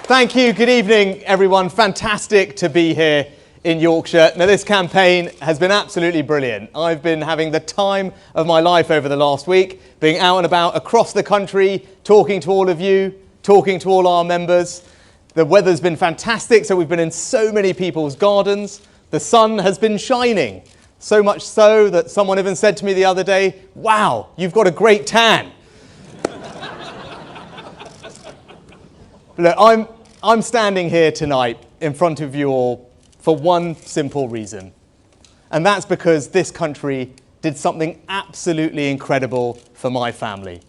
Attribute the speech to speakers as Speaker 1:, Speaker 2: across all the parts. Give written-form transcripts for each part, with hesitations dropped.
Speaker 1: Thank you. Good evening, everyone. Fantastic to be here in Yorkshire. Now, this campaign has been absolutely brilliant. I've been having the time of my life over the last week, being out and about across the country, talking to all of you, talking to all our members. The weather's been fantastic, so we've been in so many people's gardens. The sun has been shining, so much so that someone even said to me the other day, "Wow, you've got a great tan." Look, I'm standing here tonight in front of you all for one simple reason. And that's because this country did something absolutely incredible for my family.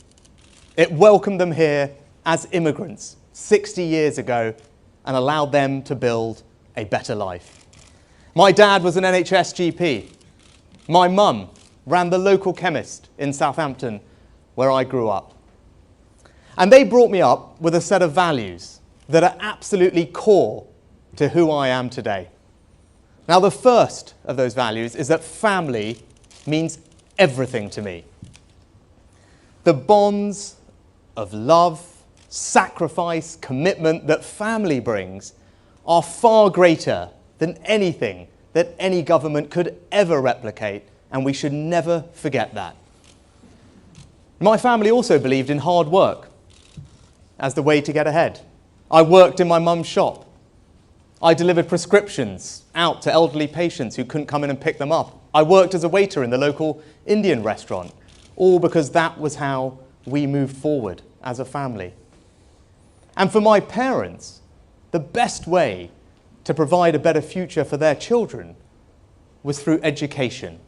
Speaker 1: It welcomed them here as immigrants 60 years ago and allowed them to build a better life. My dad was an NHS GP. My mum ran the local chemist in Southampton, where I grew up. And they brought me up with a set of values that are absolutely core to who I am today. Now, the first of those values is that family means everything to me. The bonds of love, sacrifice, commitment that family brings are far greater than anything that any government could ever replicate, and we should never forget that. My family also believed in hard work as the way to get ahead. I worked in my mum's shop. I delivered prescriptions out to elderly patients who couldn't come in and pick them up. I worked as a waiter in the local Indian restaurant, all because that was how we moved forward as a family. And for my parents, the best way to provide a better future for their children was through education.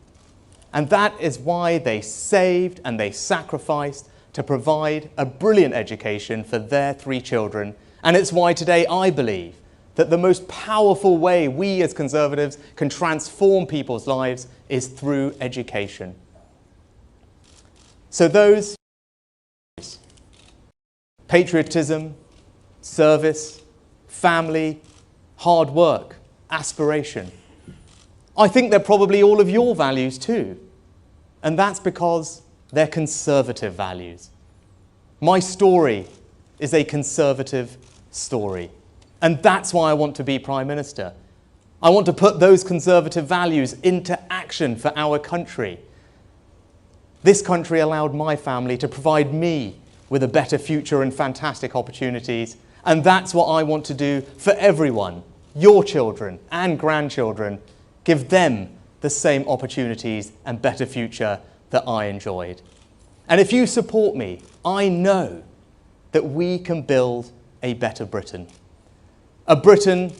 Speaker 1: And that is why they saved and they sacrificed to provide a brilliant education for their 3 children. And it's why today I believe that the most powerful way we as Conservatives can transform people's lives is through education. So those patriotism, service, family, hard work, aspiration. I think they're probably all of your values too. And that's because they're Conservative values. My story is a Conservative story. And that's why I want to be Prime Minister. I want to put those Conservative values into action for our country. This country allowed my family to provide me with a better future and fantastic opportunities. And that's what I want to do for everyone, your children and grandchildren. Give them the same opportunities and better future that I enjoyed. And if you support me, I know that we can build a better Britain. A Britain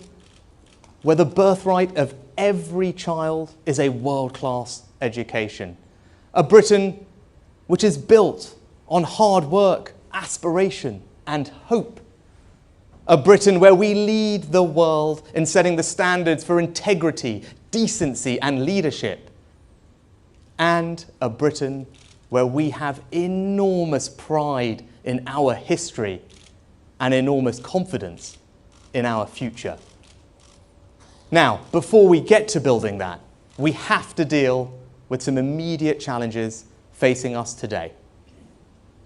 Speaker 1: where the birthright of every child is a world-class education. A Britain which is built on hard work, aspiration, and hope. A Britain where we lead the world in setting the standards for integrity, decency, and leadership. And a Britain where we have enormous pride in our history and enormous confidence in our future. Now, before we get to building that, we have to deal with some immediate challenges facing us today.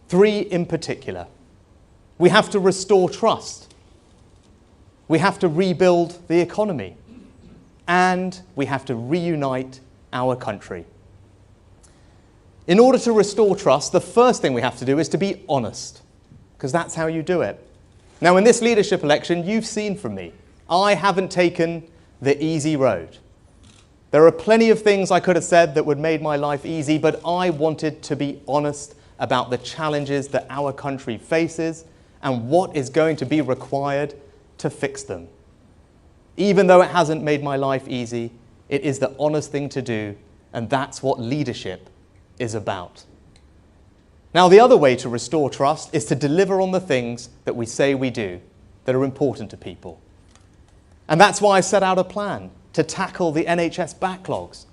Speaker 1: 3 in particular. We have to restore trust. We have to rebuild the economy. And we have to reunite our country. In order to restore trust, the first thing we have to do is to be honest, because that's how you do it. Now, in this leadership election, you've seen from me, I haven't taken the easy road. There are plenty of things I could have said that would have made my life easy, but I wanted to be honest about the challenges that our country faces and what is going to be required to fix them. Even though it hasn't made my life easy, it is the honest thing to do, and that's what leadership is about. Now, the other way to restore trust is to deliver on the things that we say we do that are important to people. And that's why I set out a plan to tackle the NHS backlogs,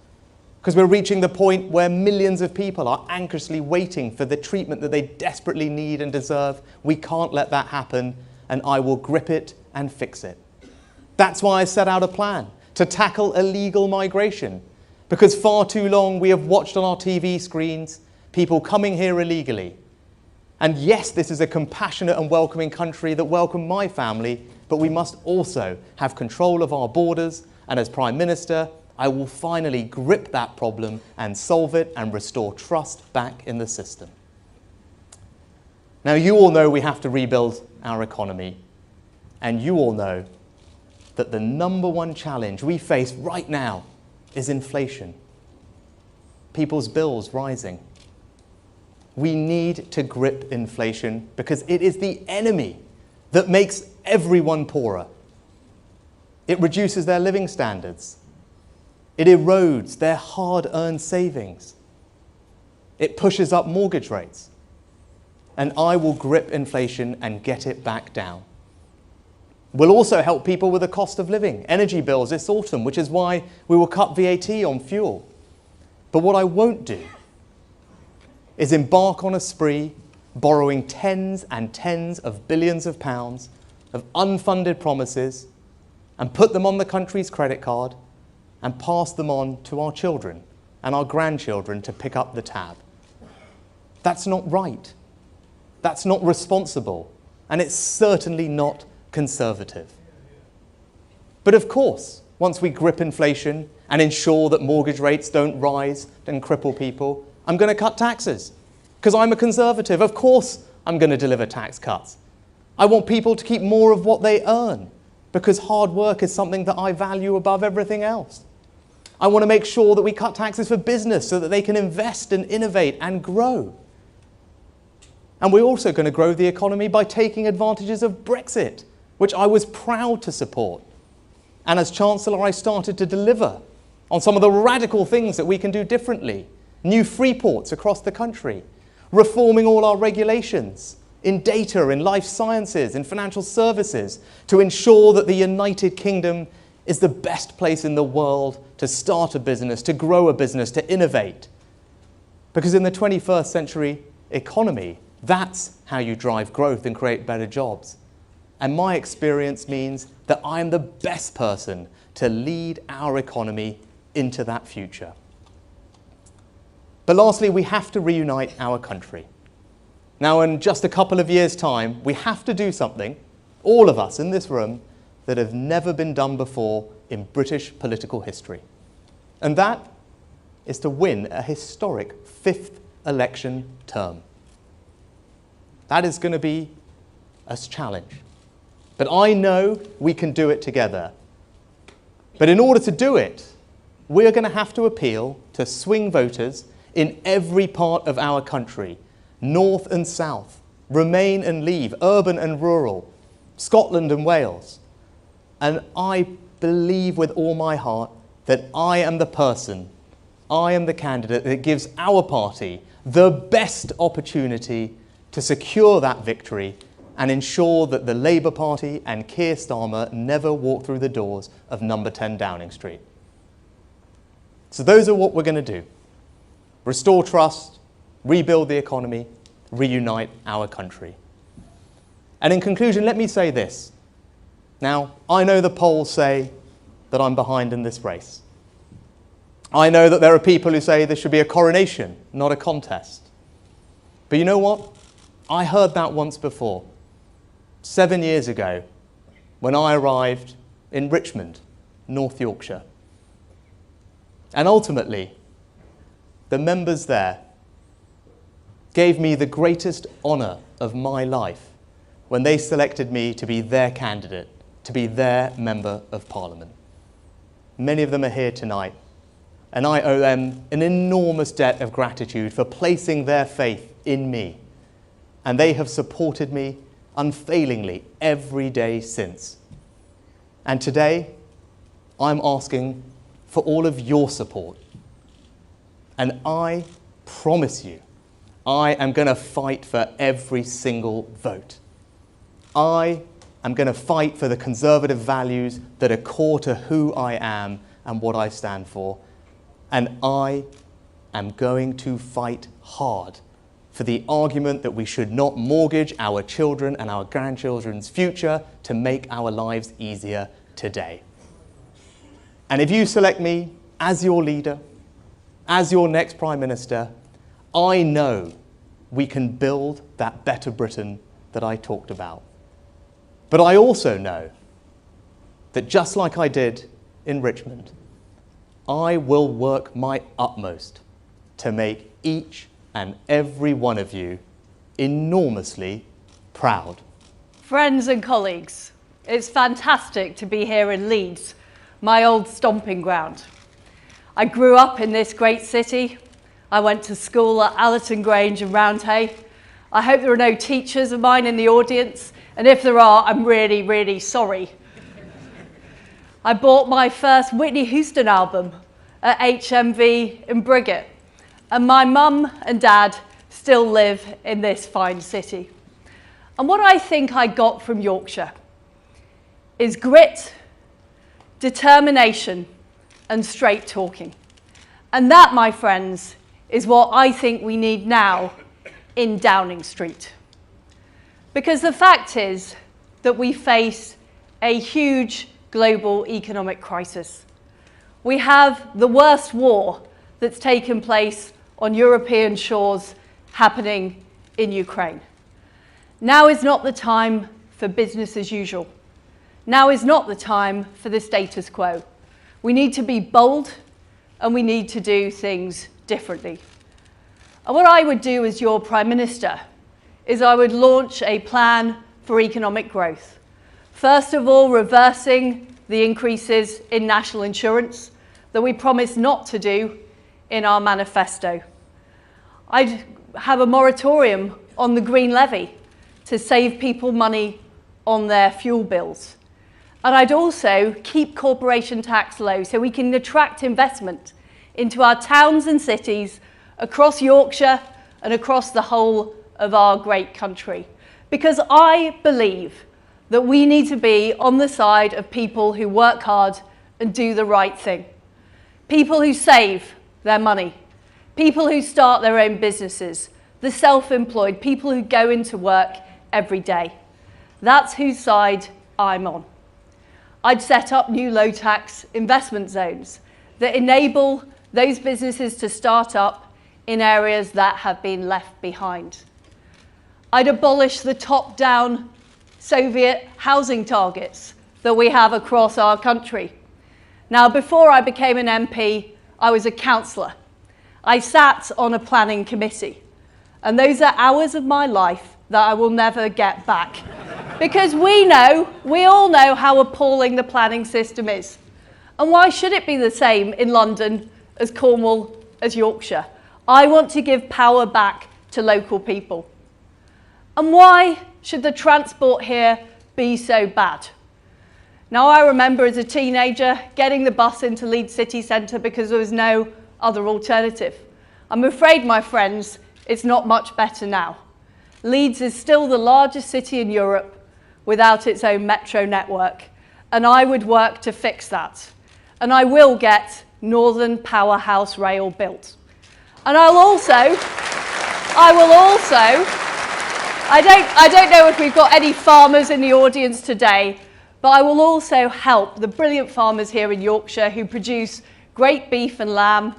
Speaker 1: because we're reaching the point where millions of people are anxiously waiting for the treatment that they desperately need and deserve. We can't let that happen, and I will grip it and fix it. That's why I set out a plan to tackle illegal migration, because far too long we have watched on our TV screens people coming here illegally. And yes, this is a compassionate and welcoming country that welcomed my family but we must also have control of our borders, and as Prime Minister, I will finally grip that problem and solve it and restore trust back in the system. Now, you all know we have to rebuild our economy, and you all know that the number one challenge we face right now is inflation. People's bills rising. We need to grip inflation because it is the enemy that makes everyone poorer. It reduces their living standards. It erodes their hard-earned savings. It pushes up mortgage rates. And I will grip inflation and get it back down. We'll also help people with the cost of living, energy bills this autumn, which is why we will cut VAT on fuel. But what I won't do is embark on a spree borrowing tens and tens of billions of pounds of unfunded promises and put them on the country's credit card and pass them on to our children and our grandchildren to pick up the tab. That's not right. That's not responsible. And it's certainly not conservative. But of course, once we grip inflation and ensure that mortgage rates don't rise and cripple people, I'm going to cut taxes. Because I'm a conservative. Of course I'm going to deliver tax cuts. I want people to keep more of what they earn because hard work is something that I value above everything else. I want to make sure that we cut taxes for business so that they can invest and innovate and grow. And we're also going to grow the economy by taking advantages of Brexit, which I was proud to support. And as Chancellor, I started to deliver on some of the radical things that we can do differently. New free ports across the country, reforming all our regulations in data, in life sciences, in financial services, to ensure that the United Kingdom is the best place in the world to start a business, to grow a business, to innovate. Because in the 21st century economy, that's how you drive growth and create better jobs. And my experience means that I am the best person to lead our economy into that future. But lastly, we have to reunite our country. Now, in just a couple of years' time, we have to do something, all of us in this room, that have never been done before in British political history. And that is to win a historic 5th election term. That is going to be a challenge. But I know we can do it together. But in order to do it, we're going to have to appeal to swing voters in every part of our country, north and south, Remain and Leave, urban and rural, Scotland and Wales. And I believe with all my heart that I am the person, I am the candidate that gives our party the best opportunity to secure that victory and ensure that the Labour Party and Keir Starmer never walk through the doors of number 10 Downing Street. So those are what we're going to do. Restore trust, rebuild the economy, reunite our country. And in conclusion, let me say this. Now, I know the polls say that I'm behind in this race. I know that there are people who say there should be a coronation, not a contest. But you know what? I heard that once before, 7 years ago, when I arrived in Richmond, North Yorkshire. And ultimately, the members there gave me the greatest honour of my life when they selected me to be their candidate, to be their Member of Parliament. Many of them are here tonight, and I owe them an enormous debt of gratitude for placing their faith in me. And they have supported me unfailingly every day since. And today, I'm asking for all of your support. And I promise you, I am going to fight for every single vote. I am going to fight for the conservative values that are core to who I am and what I stand for. And I am going to fight hard for the argument that we should not mortgage our children and our grandchildren's future to make our lives easier today. And if you select me as your leader, as your next Prime Minister, I know we can build that better Britain that I talked about. But I also know that just like I did in Richmond, I will work my utmost to make each and every one of you enormously proud.
Speaker 2: Friends and colleagues, it's fantastic to be here in Leeds, my old stomping ground. I grew up in this great city. I went to school at Allerton Grange and Roundhay. I hope there are no teachers of mine in the audience, and if there are, I'm really, really sorry. I bought my first Whitney Houston album at HMV in Briggate, and my mum and dad still live in this fine city. And what I think I got from Yorkshire is grit, determination, and straight talking. And that, my friends, is what I think we need now in Downing Street. Because the fact is that we face a huge global economic crisis. We have the worst war that's taken place on European shores happening in Ukraine. Now is not the time for business as usual. Now is not the time for the status quo. We need to be bold and we need to do things differently. And what I would do as your Prime Minister is I would launch a plan for economic growth. First of all, reversing the increases in national insurance that we promised not to do in our manifesto. I'd have a moratorium on the Green Levy to save people money on their fuel bills. And I'd also keep corporation tax low so we can attract investment into our towns and cities across Yorkshire and across the whole of our great country. Because I believe that we need to be on the side of people who work hard and do the right thing. People who save their money. People who start their own businesses. The self-employed. People who go into work every day. That's whose side I'm on. I'd set up new low-tax investment zones that enable those businesses to start up in areas that have been left behind. I'd abolish the top-down Soviet housing targets that we have across our country. Now, before I became an MP, I was a councillor. I sat on a planning committee, and those are hours of my life that I will never get back. Because we all know how appalling the planning system is. And why should it be the same in London as Cornwall, as Yorkshire? I want to give power back to local people. And why should the transport here be so bad? Now, I remember as a teenager getting the bus into Leeds city centre because there was no other alternative. I'm afraid, my friends, it's not much better now. Leeds is still the largest city in Europe without its own metro network, and I would work to fix that. And I will get Northern Powerhouse rail built. And I don't know if we've got any farmers in the audience today, but I will also help the brilliant farmers here in Yorkshire who produce great beef and lamb,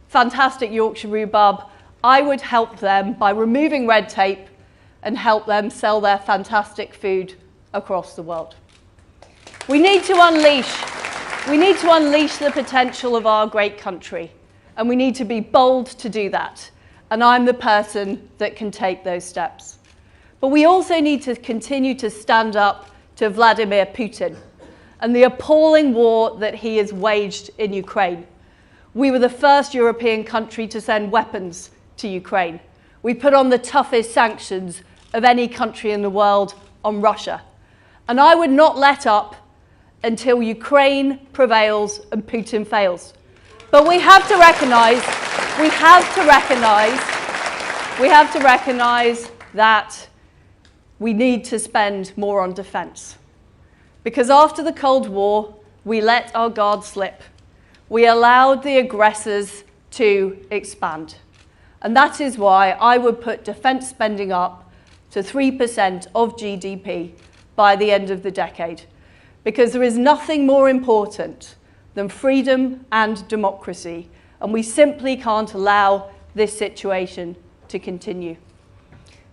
Speaker 2: fantastic Yorkshire rhubarb. I would help them by removing red tape and help them sell their fantastic food across the world. We need to unleash the potential of our great country, and we need to be bold to do that. And I'm the person that can take those steps. But we also need to continue to stand up to Vladimir Putin and the appalling war that he has waged in Ukraine. We were the first European country to send weapons to Ukraine. We put on the toughest sanctions of any country in the world on Russia. And I would not let up until Ukraine prevails and Putin fails. But we have to recognize that we need to spend more on defense. Because after the Cold War, we let our guard slip. We allowed the aggressors to expand. And that is why I would put defense spending up to 3% of GDP by the end of the decade. Because there is nothing more important than freedom and democracy, and we simply can't allow this situation to continue.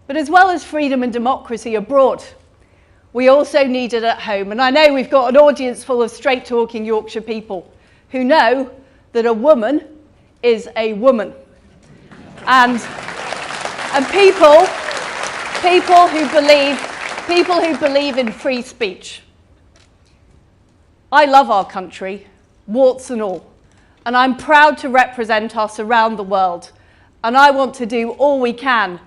Speaker 2: But as well as freedom and democracy abroad, we also need it at home. And I know we've got an audience full of straight-talking Yorkshire people who know that a woman is a woman. And people who believe in free speech. I love our country, warts and all, and I'm proud to represent us around the world. And I want to do all we can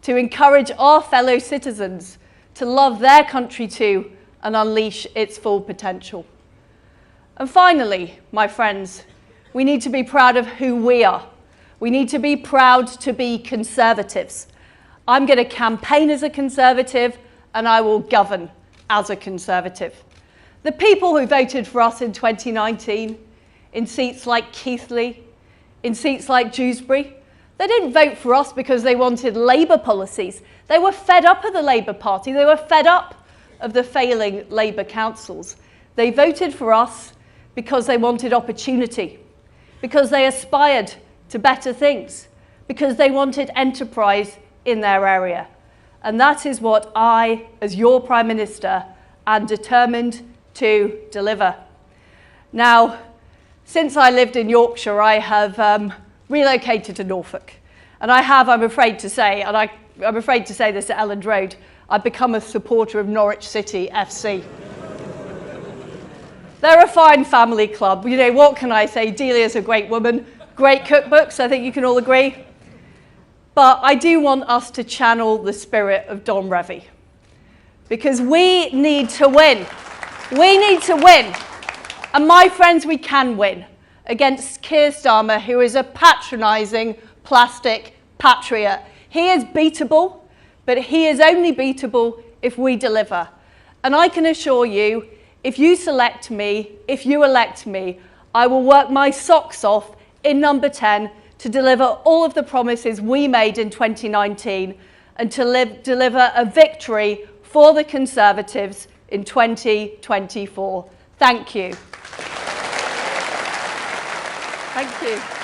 Speaker 2: to encourage our fellow citizens to love their country too and unleash its full potential. And finally, my friends, we need to be proud of who we are. We need to be proud to be Conservatives. I'm going to campaign as a Conservative and I will govern as a Conservative. The people who voted for us in 2019, in seats like Keighley, in seats like Dewsbury, they didn't vote for us because they wanted Labour policies. They were fed up of the Labour Party. They were fed up of the failing Labour councils. They voted for us because they wanted opportunity, because they aspired to better things, because they wanted enterprise in their area. And that is what I, as your Prime Minister, am determined to deliver. Now, since I lived in Yorkshire, I have relocated to Norfolk. And I have, I'm afraid to say, and I'm afraid to say this at Elland Road, I've become a supporter of Norwich City FC. They're a fine family club. You know, what can I say? Delia's a great woman, great cookbooks, I think you can all agree. But I do want us to channel the spirit of Don Revie. Because we need to win. We need to win. And my friends, we can win against Keir Starmer, who is a patronising plastic patriot. He is beatable, but he is only beatable if we deliver. And I can assure you, if you select me, if you elect me, I will work my socks off in number 10 to deliver all of the promises we made in 2019 and to deliver a victory for the Conservatives in 2024. Thank you. Thank you.